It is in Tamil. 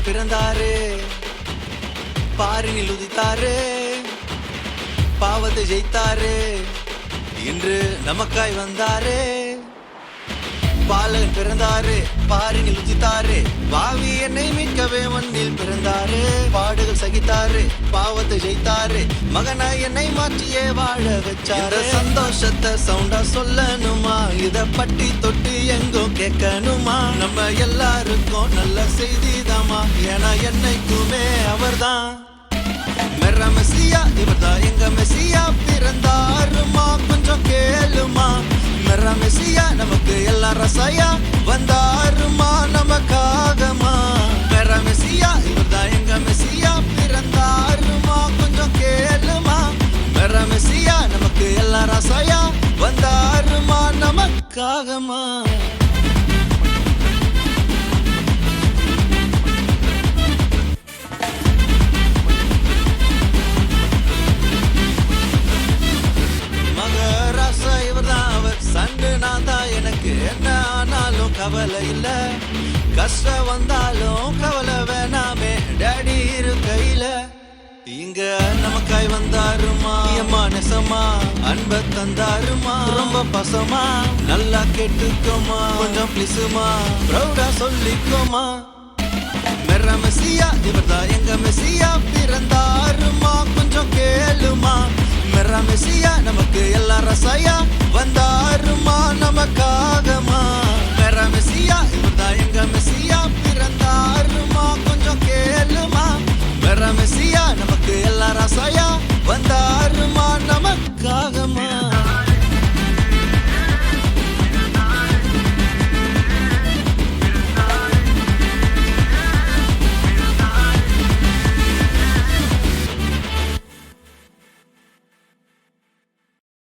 பிறந்தாரு, பாரினில் உதித்தாரு, பாவத்தை ஜெயித்தாரு, இன்று நமக்காய் வந்தாரு. பாலகன் பிறந்தாரு, பாரினில் உதித்தாரு, பாவி என்னை மீட்கவே மண்ணில் பிறந்தாரு. பாடுகள் சகித்தாரு, பாவத்தை ஜெயித்தாரு, மகனாய் என்னை மாற்றியே வாழ வச்சாரு. சந்தோஷத்தை சவுண்டா சொல்லணுமா, இத பட்டி தொட்டி எங்கோ கேட்கணுமா? நம்ம எல்லாருக்கும் நல்ல செய்திதாமா, ஏன்னா என்னைக்குமே அவர்தான் மெர்ரா மெசியா. இவர்தான் எங்க மெசியா, பிறந்தாருமா கொஞ்சம் கேளுமா. மெர்ரா மெசியா நமக்கு எல்லாம் ரசாயா, வந்தாருமா நமக்காகமா. மெர்ரா மெசியா இவர்தான் எங்க மெசியா, பிறந்தாருமா கொஞ்சம் கேளுமா. மெர்ரா மெசியா நமக்கு எல்லாம் ரசாயா, வந்தாருமா நமக்காகமா. சண்டு நான் தான், எனக்கு என்ன ஆனாலும் கவலை இல்ல. கஷ்டம் வந்தாலும் கவலை வேணாமே, டேடி இரு கையில. இங்க நமக்காய் வந்தாருமா, அம்மா நெசமா, அன்ப தந்தாருமா, ரொம்ப பசமா. நல்லா கேட்டுக்கோமா, கொஞ்சம் பிளிசுமா, ப்ரௌடா சொல்லிக்கோமா. மெர்ரா மெசியா இவர்தான் எங்க மெசியா, பிறந்தாருமா கொஞ்சம் கேளுமா. மெர்ரா மெசியா நமக்கு எல்லாம் ரசாயா, வந்தாருமா நமக்காகமா. மெர்ரா மெசியா இவர்தான் எங்க மெசியா, பிறந்தாருமா கொஞ்சம் கேளுமா. மெர்ரா மெசியா நமக்கு எல்லாம் ரசாயா, வந்தா